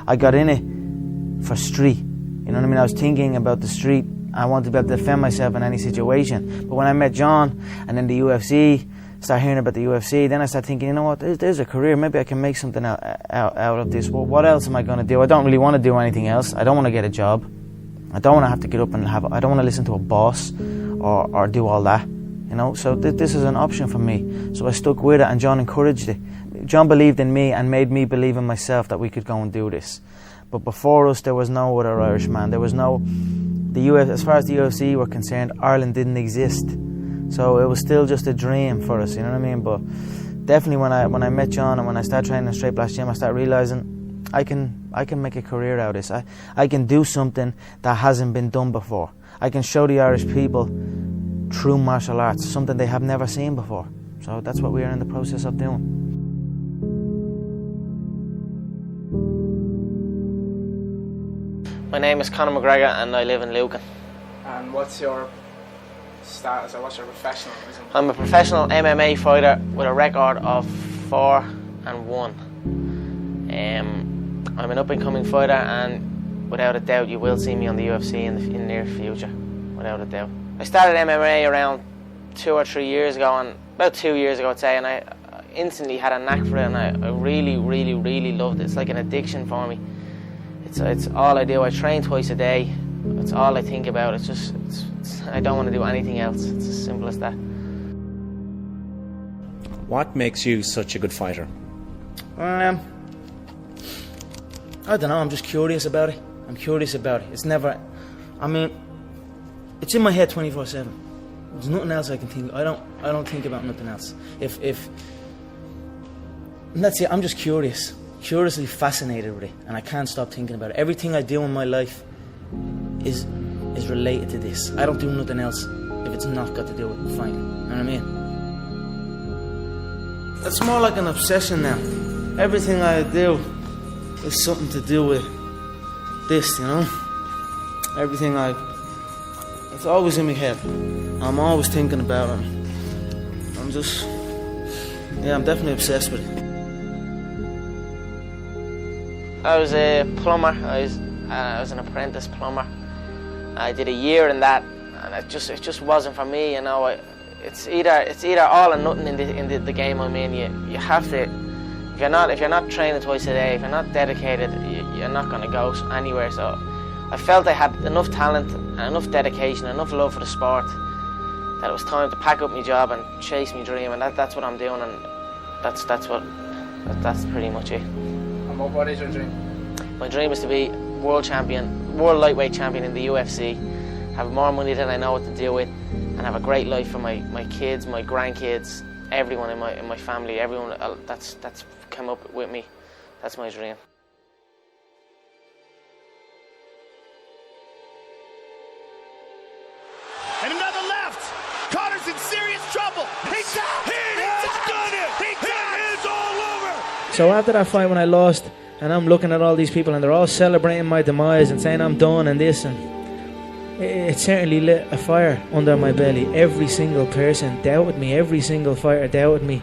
I got in it for street, you know what I mean? I was thinking about the street. I wanted to be able to defend myself in any situation. But when I met John and then the UFC, start hearing about the UFC, then I start thinking, you know what, there's a career, maybe I can make something out of this. Well, what else am I going to do? I don't really want to do anything else. I don't want to get a job. I don't want to have to get up and I don't want to listen to a boss or do all that, you know. So this is an option for me. So I stuck with it, and John encouraged it. John believed in me and made me believe in myself that we could go and do this. But before us, there was no other Irishman. There was no, as far as the UFC were concerned, Ireland didn't exist. So it was still just a dream for us, you know what I mean? But definitely when I met John and when I started training in Straight Blast Gym, I started realising I can make a career out of this. I can do something that hasn't been done before. I can show the Irish people true martial arts, something they have never seen before. So that's what we are in the process of doing. My name is Conor McGregor and I live in Lucan. And what's your status, or what's your professionalism? I'm a professional MMA fighter with a record of 4-1. I'm an up-and-coming fighter, and without a doubt you will see me on the UFC in the near future, without a doubt. I started MMA around 2 or 3 years ago, and about 2 years ago I'd say, and I instantly had a knack for it, and I really, really, really loved it. It's like an addiction for me. It's all I do. I train twice a day. It's all I think about. I don't want to do anything else. It's as simple as that. What makes you such a good fighter? I don't know, I'm just curious about it. It's never, I mean, it's in my head 24/7. There's nothing else I can think. I don't think about nothing else. And that's it. I'm just curiously fascinated with it, and I can't stop thinking about it. Everything I do in my life is related to this. I don't do nothing else if it's not got to do with fighting. You know what I mean? It's more like an obsession now. Everything I do is something to do with this, you know? It's always in my head. I'm always thinking about it. I'm definitely obsessed with it. I was a plumber. I was an apprentice plumber. I did a year in that, and it just wasn't for me, you know. It's either all or nothing in the game I'm in. You have to, if you're not training twice a day, if you're not dedicated, you're not going to go anywhere. So I felt I had enough talent and enough dedication, enough love for the sport, that it was time to pack up my job and chase my dream, and that's what I'm doing, and that's pretty much it. And what is your dream? My dream is to be world lightweight champion in the UFC, have more money than I know what to do with, and have a great life for my kids, my grandkids, everyone in my family, everyone that's come up with me. That's my dream. And another left. Conor's in serious trouble. He's done it. It's all over. So after that fight when I lost, and I'm looking at all these people and they're all celebrating my demise and saying I'm done and this, and it certainly lit a fire under my belly. Every single person doubted me. Every single fighter doubted me.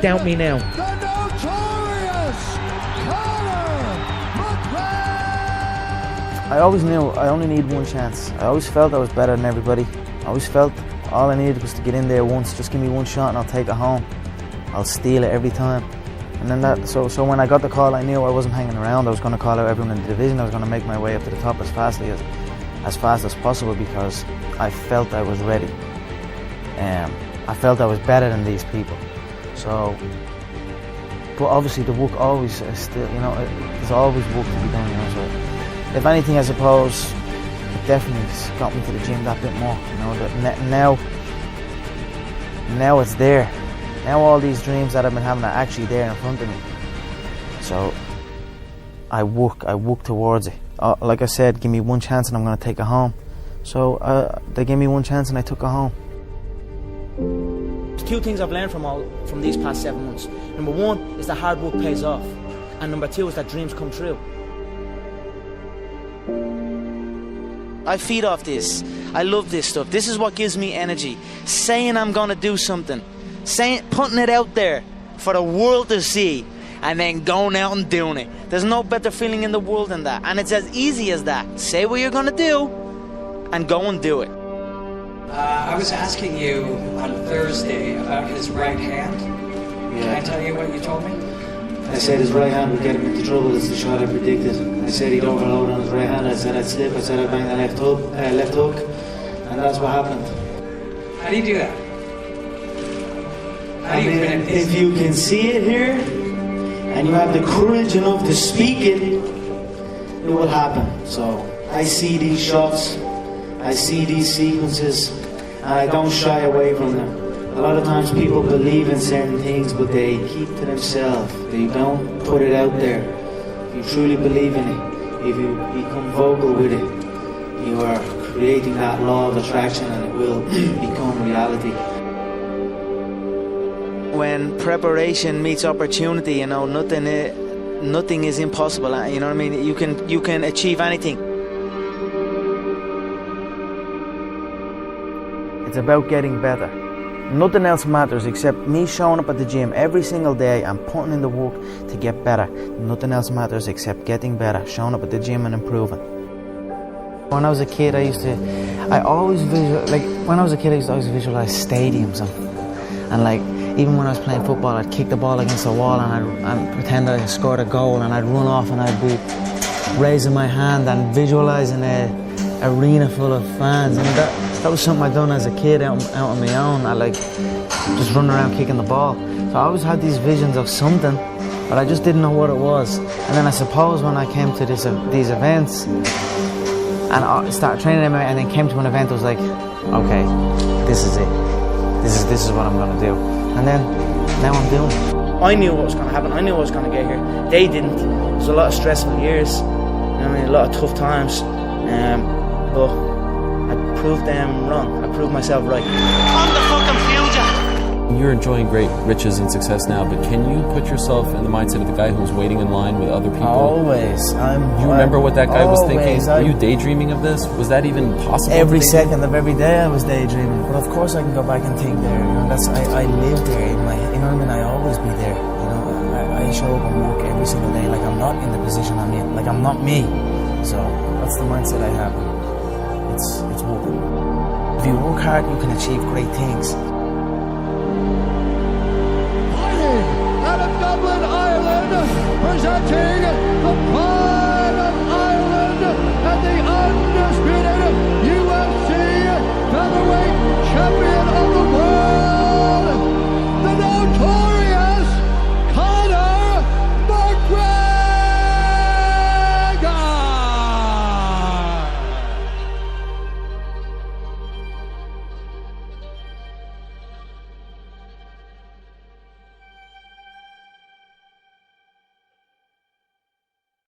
Doubt me now. The notorious Conor McGregor. I always knew I only need one chance. I always felt I was better than everybody. I always felt all I needed was to get in there once. Just give me one shot and I'll take it home. I'll steal it every time. And then so when I got the call, I knew I wasn't hanging around. I was going to call out everyone in the division. I was going to make my way up to the top as fast as possible, because I felt I was ready. I felt I was better than these people. So, but obviously the work always is still, you know, there's always work to be done, you know. So, if anything, I suppose it definitely got me to the gym that bit more, you know. That now it's there. Now all these dreams that I've been having are actually there in front of me. So I work towards it. Like I said, give me one chance and I'm going to take it home. So they gave me one chance and I took it home. There's two things I've learned from these past 7 months. Number one is that hard work pays off. And number two is that dreams come true. I feed off this. I love this stuff. This is what gives me energy. Saying I'm going to do something putting it out there for the world to see, and then going out and doing it. There's no better feeling in the world than that, and it's as easy as that. Say what you're gonna do, and go and do it. I was asking you on Thursday about his right hand. Yeah. Can I tell you what you told me? I said his right hand would get him into trouble. It's the shot I predicted. I said he'd overload on his right hand. I said I'd slip. I said I'd bang the left hook, and that's what happened. How do you do that? How do you predict this? If you can see it here, and you have the courage enough to speak it, it will happen. So I see these shots, I see these sequences, and I don't shy away from them. A lot of times people believe in certain things, but they keep to themselves. They don't put it out there. If you truly believe in it, if you become vocal with it, you are creating that law of attraction, and it will become reality. When preparation meets opportunity, you know, nothing is impossible. You know what I mean? You can achieve anything. It's about getting better. Nothing else matters except me showing up at the gym every single day and putting in the work to get better. Nothing else matters except getting better, showing up at the gym and improving. When I was a kid, I used to always visualize stadiums and like, even when I was playing football, I'd kick the ball against the wall and I'd pretend I scored a goal, and I'd run off and I'd be raising my hand and visualising an arena full of fans. And that was something I'd done as a kid out on my own. I like just running around kicking the ball. So I always had these visions of something, but I just didn't know what it was. And then I suppose when I came to these events and I started training them and then came to an event, I was like, okay, this is it. This is what I'm going to do. And then, now I'm doing it. I knew what was going to happen. I knew I was going to get here. They didn't. It was a lot of stressful years. You know what I mean? A lot of tough times. But I proved them wrong. I proved myself right. I'm the fucking future. You're enjoying great riches and success now, but can you put yourself in the mindset of the guy who's waiting in line with other people? Always. Do you remember what that guy was thinking? Were you daydreaming of this? Was that even possible? Every second of every day I was daydreaming. But of course I can go back and think there. You know, I live there. You know what I mean? I always be there. You know, I show up and work every single day. Like I'm not in the position I'm in. Like I'm not me. So that's the mindset I have. It's working. If you work hard, you can achieve great things.